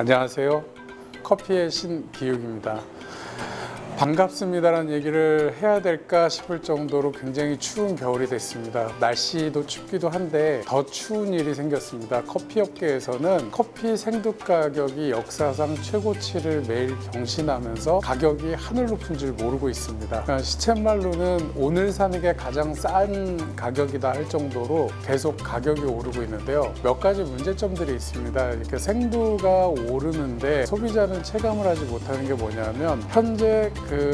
안녕하세요. 커피의 신 기욱입니다. 반갑습니다라는 얘기를 해야 될까 싶을 정도로 굉장히 추운 겨울이 됐습니다. 날씨도 춥기도 한데 더 추운 일이 생겼습니다. 커피 업계에서는 커피 생두 가격이 역사상 최고치를 매일 경신하면서 가격이 하늘 높은 줄 모르고 있습니다. 그러니까 시쳇말로는 오늘 사는 게 가장 싼 가격이다 할 정도로 계속 가격이 오르고 있는데요. 몇 가지 문제점들이 있습니다. 이렇게 생두가 오르는데 소비자는 체감을 하지 못하는 게 뭐냐면 현재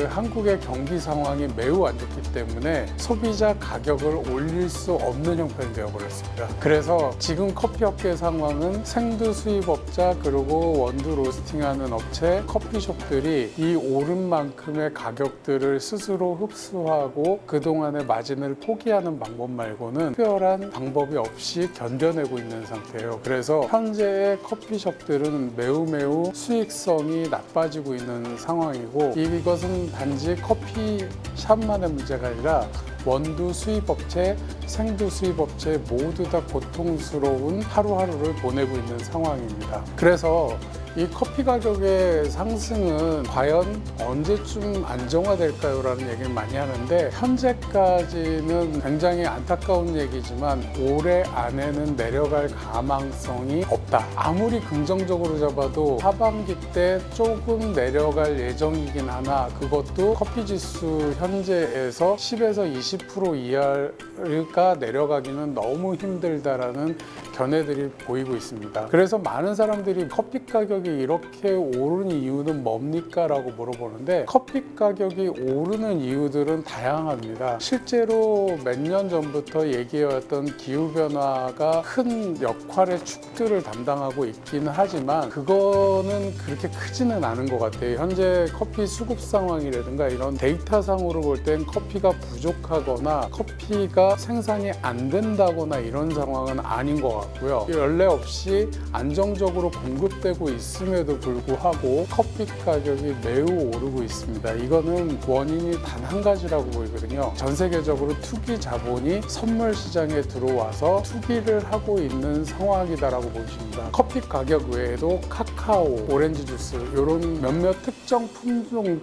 한국의 경기 상황이 매우 안 좋기 때문에 소비자 가격을 올릴 수 없는 형편이 되어버렸습니다. 그래서 지금 커피 업계 상황은 생두 수입업자 그리고 원두 로스팅하는 업체, 커피숍들이 이 오른 만큼의 가격들을 스스로 흡수하고 그동안의 마진을 포기하는 방법 말고는 특별한 방법이 없이 견뎌내고 있는 상태예요. 그래서 현재의 커피숍들은 매우 수익성이 나빠지고 있는 상황이고 이것은 단지 커피숍만의 문제가 아니라 원두 수입업체, 생두 수입업체 모두 다 고통스러운 하루하루를 보내고 있는 상황입니다. 그래서 이 커피 가격의 상승은 과연 언제쯤 안정화될까요? 라는 얘기를 많이 하는데 현재까지는 굉장히 안타까운 얘기지만 올해 안에는 내려갈 가망성이 없다. 아무리 긍정적으로 잡아도 하반기 때 조금 내려갈 예정이긴 하나 그것도 커피 지수 현재에서 10에서 20% 이하가 내려가기는 너무 힘들다라는 견해들이 보이고 있습니다. 그래서 많은 사람들이 커피 가격이 이렇게 오르는 이유는 뭡니까? 라고 물어보는데 커피 가격이 오르는 이유들은 다양합니다. 실제로 몇 년 전부터 얘기해왔던 기후변화가 큰 역할의 축들을 담당하고 있기는 하지만 그거는 그렇게 크지는 않은 것 같아요. 현재 커피 수급 상황이라든가 이런 데이터상으로 볼 땐 커피가 부족하거나 커피가 생산이 안 된다거나 이런 상황은 아닌 것 같고요. 연례 없이 안정적으로 공급되고 있음에도 불구하고 커피 가격이 매우 오르고 있습니다. 이거는 원인이 단 한 가지라고 보이거든요. 전 세계적으로 투기 자본이 선물 시장에 들어와서 투기를 하고 있는 상황이다라고 보십니다. 커피 가격 외에도 카카오, 오렌지 주스 이런 몇몇 특정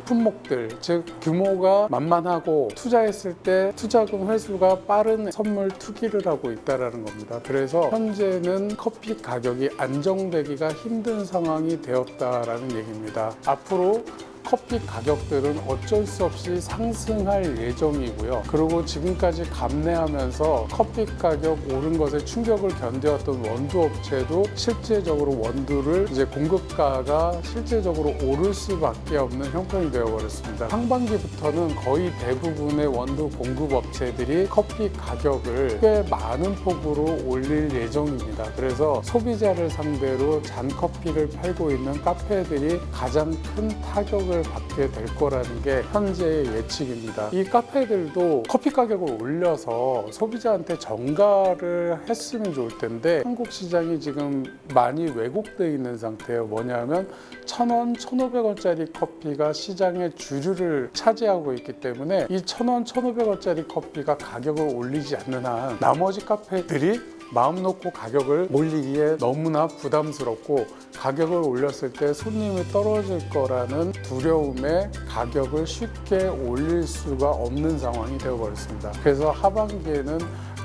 품목들 즉 규모가 만만하고 투자했을 때 투자금 회수가 빠른 선물 투기를 하고 있다는 겁니다. 그래서 현재는 커피 가격이 안정되기가 힘든 상황이 되었다라는 얘기입니다. 앞으로 커피 가격들은 어쩔 수 없이 상승할 예정이고요. 그리고 지금까지 감내하면서 커피 가격 오른 것에 충격을 견뎌왔던 원두 업체도 실제적으로 원두를 이제 공급가가 실제적으로 오를 수밖에 없는 형편이 되어버렸습니다. 상반기부터는 거의 대부분의 원두 공급 업체들이 커피 가격을 꽤 많은 폭으로 올릴 예정입니다. 그래서 소비자를 상대로 잔커피를 팔고 있는 카페들이 가장 큰 타격을 받게 될 거라는 게 현재의 예측입니다. 이 카페들도 커피 가격을 올려서 소비자한테 전가를 했으면 좋을 텐데 한국 시장이 지금 많이 왜곡되어 있는 상태예요. 뭐냐면 1,000원, 1,500원짜리 커피가 시장의 주류를 차지하고 있기 때문에 이 1,000원, 1,500원짜리 커피가 가격을 올리지 않는 한 나머지 카페들이 마음 놓고 가격을 올리기에 너무나 부담스럽고 가격을 올렸을 때 손님이 떨어질 거라는 두려움에 가격을 쉽게 올릴 수가 없는 상황이 되어버렸습니다. 그래서 하반기에는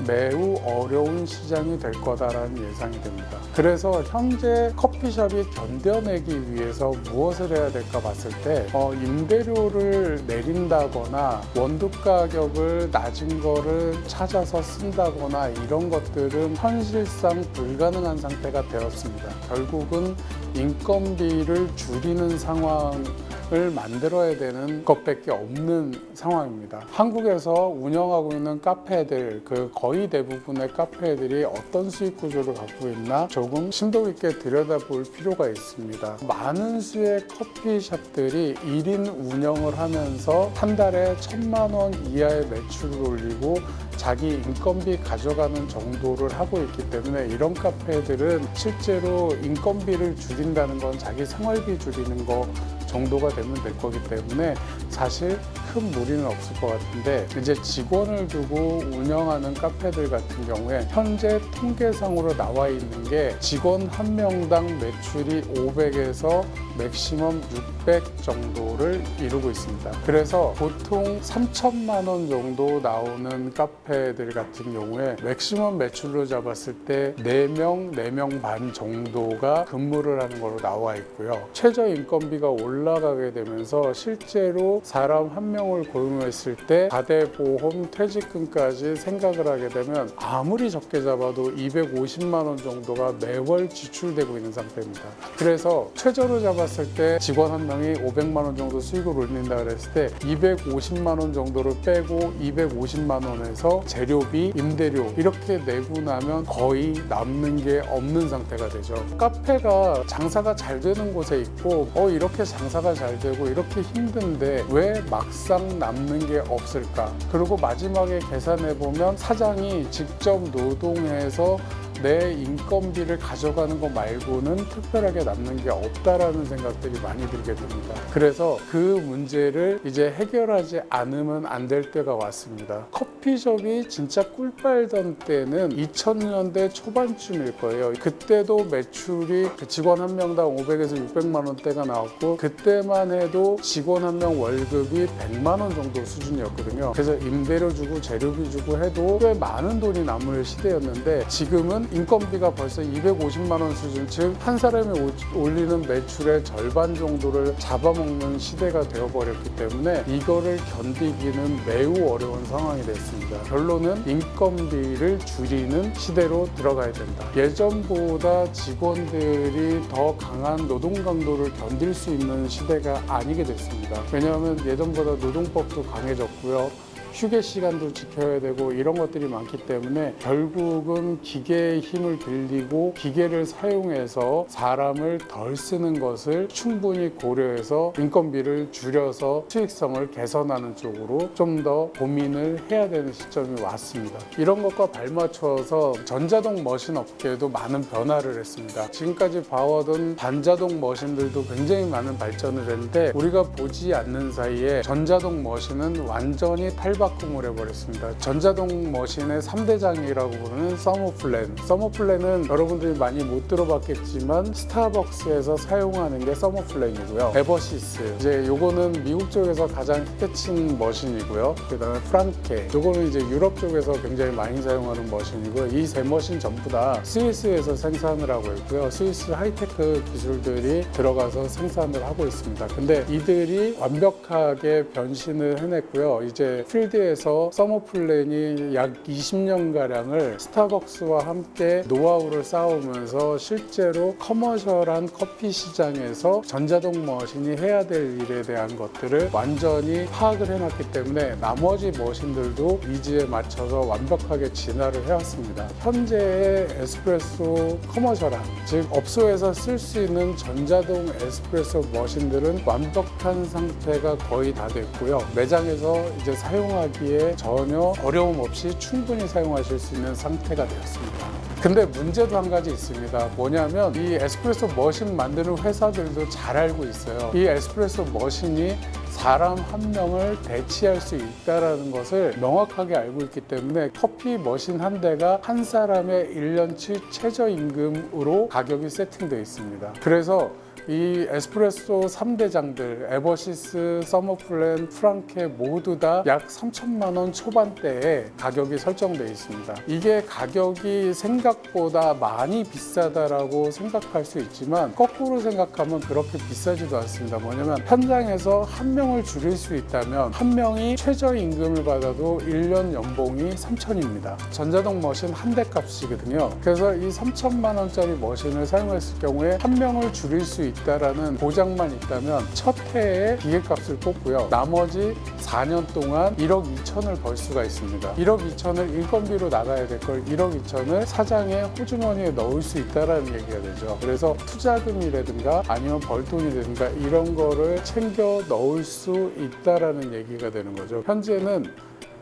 매우 어려운 시장이 될 거다라는 예상이 됩니다. 그래서 현재 커피숍이 견뎌내기 위해서 무엇을 해야 될까 봤을 때 임대료를 내린다거나 원두 가격을 낮은 거를 찾아서 쓴다거나 이런 것들은 현실상 불가능한 상태가 되었습니다. 결국은 인건비를 줄이는 상황을 만들어야 되는 것밖에 없는 상황입니다. 한국에서 운영하고 있는 카페들, 거의 대부분의 카페들이 어떤 수익 구조를 갖고 있나 조금 심도 있게 들여다볼 필요가 있습니다. 많은 수의 커피숍들이 1인 운영을 하면서 한 달에 1,000만 원 이하의 매출을 올리고 자기 인건비 가져가는 정도를 하고 있기 때문에 이런 카페들은 실제로 인건비를 줄인다는 건 자기 생활비 줄이는 거 정도가 되면 될 거기 때문에 사실 큰 무리는 없을 것 같은데, 이제 직원을 두고 운영하는 카페들 같은 경우에 현재 통계상으로 나와 있는 게 직원 한 명당 매출이 500에서 맥시멈 600 정도를 이루고 있습니다. 그래서 보통 3천만 원 정도 나오는 카페들 같은 경우에 맥시멈 매출로 잡았을 때 4명, 4명 반 정도가 근무를 하는 걸로 나와 있고요. 최저 인건비가 올라가게 되면서 실제로 사람 한 명을 고용했을 때 가대보험, 퇴직금까지 생각을 하게 되면 아무리 적게 잡아도 250만 원 정도가 매월 지출되고 있는 상태입니다. 그래서 최저로 잡았을 때 직원 한 명이 500만 원 정도 수익을 올린다 그랬을 때 250만 원 정도를 빼고 250만 원에서 재료비, 임대료 이렇게 내고 나면 거의 남는 게 없는 상태가 되죠. 카페가 장사가 잘 되는 곳에 있고 이렇게 장사가 잘 되고 이렇게 힘든데 왜 막상 남는 게 없을까? 그리고 마지막에 계산해 보면 사장이 직접 노동해서 내 인건비를 가져가는 거 말고는 특별하게 남는 게 없다라는 생각들이 많이 들게 됩니다. 그래서 그 문제를 이제 해결하지 않으면 안 될 때가 왔습니다. 커피숍이 진짜 꿀 빨던 때는 2000년대 초반쯤일 거예요. 그때도 매출이 직원 한 명당 500에서 600만 원대가 나왔고, 그때만 해도 직원 한 명 월급이 100만 원 정도 수준이었거든요. 그래서 임대료 주고 재료비 주고 해도 꽤 많은 돈이 남을 시대였는데, 지금은 인건비가 벌써 250만 원 수준, 즉 한 사람이 올리는 매출의 절반 정도를 잡아먹는 시대가 되어버렸기 때문에 이거를 견디기는 매우 어려운 상황이 됐습니다. 결론은 인건비를 줄이는 시대로 들어가야 된다. 예전보다 직원들이 더 강한 노동 강도를 견딜 수 있는 시대가 아니게 됐습니다. 왜냐하면 예전보다 노동법도 강해졌고요. 휴게 시간도 지켜야 되고 이런 것들이 많기 때문에 결국은 기계의 힘을 빌리고 기계를 사용해서 사람을 덜 쓰는 것을 충분히 고려해서 인건비를 줄여서 수익성을 개선하는 쪽으로 좀 더 고민을 해야 되는 시점이 왔습니다. 이런 것과 발맞춰서 전자동 머신 업계도 많은 변화를 했습니다. 지금까지 봐오던 반자동 머신들도 굉장히 많은 발전을 했는데, 우리가 보지 않는 사이에 전자동 머신은 완전히 탈바꿈을 해버렸습니다. 전자동 머신의 3대장이라고 부르는 서머플랜. 서머플랜은 여러분들이 많이 못 들어봤겠지만 스타벅스에서 사용하는 게 서머플랜이고요. 에버시스, 이제 요거는 미국 쪽에서 가장 히트친 머신이고요. 그 다음에 프랑케, 요거는 이제 유럽 쪽에서 굉장히 많이 사용하는 머신이고요. 이 세 머신 전부 다 스위스에서 생산을 하고 있고요. 스위스 하이테크 기술들이 들어가서 생산을 하고 있습니다. 근데 이들이 완벽하게 변신을 해냈고요. 이제 필드에서 서머플랜이 약 20년가량을 스타벅스와 함께 노하우를 쌓으면서 실제로 커머셜한 커피 시장에서 전자동 머신이 해야 될 일에 대한 것들을 완전히 파악을 해놨기 때문에 나머지 머신들도 니즈에 맞춰서 완벽하게 진화를 해왔습니다. 현재의 에스프레소 커머셜한, 즉 업소에서 쓸 수 있는 전자동 에스프레소 머신들은 완벽한 상태가 거의 다 됐고요. 매장에서 이제 사용하기에 전혀 어려움 없이 충분히 사용하실 수 있는 상태가 되었습니다. 근데 문제도 한 가지 있습니다. 뭐냐면 이 에스프레소 머신 만드는 회사들도 잘 알고 있어요. 이 에스프레소 머신이 사람 한 명을 대체할 수 있다는 것을 명확하게 알고 있기 때문에 커피 머신 한 대가 한 사람의 1년치 최저임금으로 가격이 세팅되어 있습니다. 그래서 이 에스프레소 3대장들 에버시스, 서머플랜, 프랑케 모두 다 약 3천만 원 초반대에 가격이 설정되어 있습니다. 이게 가격이 생각보다 많이 비싸다라고 생각할 수 있지만 거꾸로 생각하면 그렇게 비싸지도 않습니다. 뭐냐면 현장에서 한 명을 줄일 수 있다면 한 명이 최저임금을 받아도 1년 연봉이 3천입니다. 전자동 머신 한 대 값이거든요. 그래서 이 3천만 원짜리 머신을 사용했을 경우에 한 명을 줄일 수 있다라는 보장만 있다면 첫 해에 기계값을 뽑고요. 나머지 4년 동안 1억 2천을 벌 수가 있습니다. 1억 2천을 인건비로 나가야 될 걸 1억 2천을 사장의 호주머니에 넣을 수 있다라는 얘기가 되죠. 그래서 투자금이라든가 아니면 벌돈이라든가 이런 거를 챙겨 넣을 수 있다라는 얘기가 되는 거죠. 현재는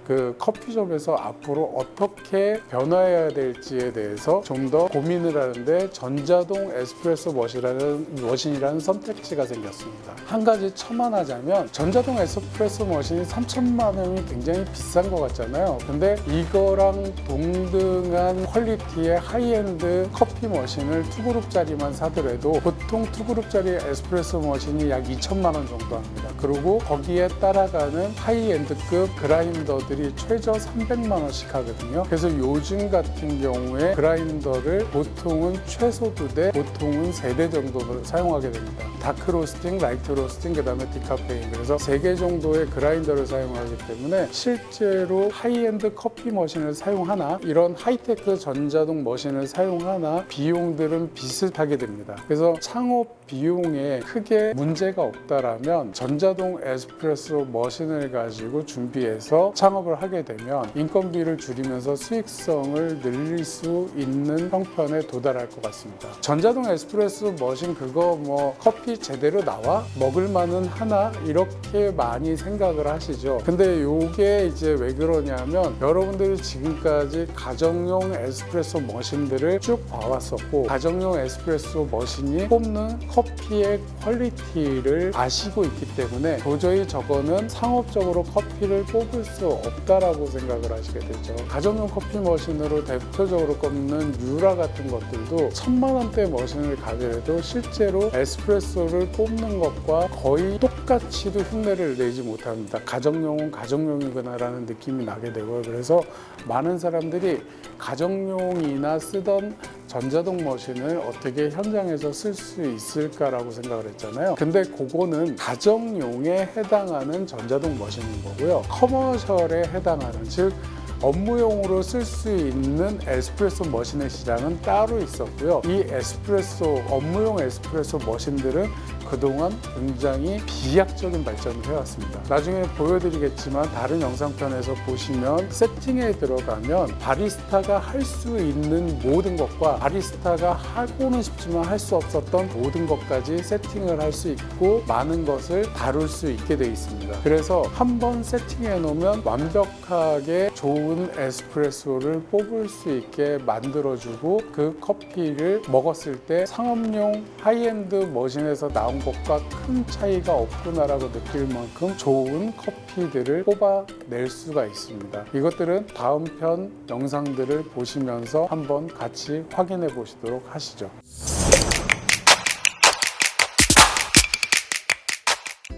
그 커피숍에서 앞으로 어떻게 변화해야 될지에 대해서 좀 더 고민을 하는데 전자동 에스프레소 머신이라는 선택지가 생겼습니다. 한 가지 첨언하자면 전자동 에스프레소 머신이 3천만 원이 굉장히 비싼 것 같잖아요. 근데 이거랑 동등한 퀄리티의 하이엔드 커피 머신을 2그룹짜리만 사더라도 보통 2그룹짜리 에스프레소 머신이 약 2천만 원 정도 합니다. 그리고 거기에 따라가는 하이엔드급 그라인더들이 최저 300만 원씩 하거든요. 그래서 요즘 같은 경우에 그라인더를 보통은 최소 2대, 보통은 3대 정도 사용하게 됩니다. 다크 로스팅, 라이트 로스팅, 그 다음에 디카페인. 그래서 3개 정도의 그라인더를 사용하기 때문에 실제로 하이엔드 커피 머신을 사용하나 이런 하이테크 전자동 머신을 사용하나 비용들은 비슷하게 됩니다. 그래서 창업 비용에 크게 문제가 없다라면 전자동 에스프레소 머신을 가지고 준비해서 창업을 하게 되면 인건비를 줄이면서 수익성을 늘릴 수 있는 형편에 도달할 것 같습니다. 전자동 에스프레소 머신 그거 뭐 커피 제대로 나와? 먹을 만은 하나? 이렇게 많이 생각을 하시죠. 근데 요게 이제 왜 그러냐면 여러분들이 지금까지 가정용 에스프레소 머신들을 쭉 봐왔었고 가정용 에스프레소 머신이 뽑는 커피의 퀄리티를 아시고 있기 때문에 도저히 저거는 상업적으로 커피를 뽑을 수 없다라고 생각을 하시게 되죠. 가정용 커피 머신으로 대표적으로 꼽는 뮤라 같은 것들도 1000만 원대 머신을 가더라도 실제로 에스프레소를 뽑는 것과 거의 똑같이도 흉내를 내지 못합니다. 가정용은 가정용이구나라는 느낌이 나게 되고요. 그래서 많은 사람들이 가정용이나 쓰던 전자동 머신을 어떻게 현장에서 쓸 수 있을까라고 생각을 했잖아요. 근데 그거는 가정용에 해당하는 전자동 머신인 거고요. 커머셜에 해당하는, 즉 업무용으로 쓸 수 있는 에스프레소 머신의 시장은 따로 있었고요. 이 에스프레소, 업무용 에스프레소 머신들은 그동안 굉장히 비약적인 발전을 해왔습니다. 나중에 보여드리겠지만 다른 영상편에서 보시면 세팅에 들어가면 바리스타가 할 수 있는 모든 것과 바리스타가 하고는 싶지만 할 수 없었던 모든 것까지 세팅을 할 수 있고 많은 것을 다룰 수 있게 되어 있습니다. 그래서 한번 세팅해 놓으면 완벽하게 좋은 에스프레소를 뽑을 수 있게 만들어주고 그 커피를 먹었을 때 상업용 하이엔드 머신에서 나온 것과 큰 차이가 없구나라고 느낄 만큼 좋은 커피들을 뽑아낼 수가 있습니다. 이것들은 다음 편 영상들을 보시면서 한번 같이 확인해 보시도록 하시죠.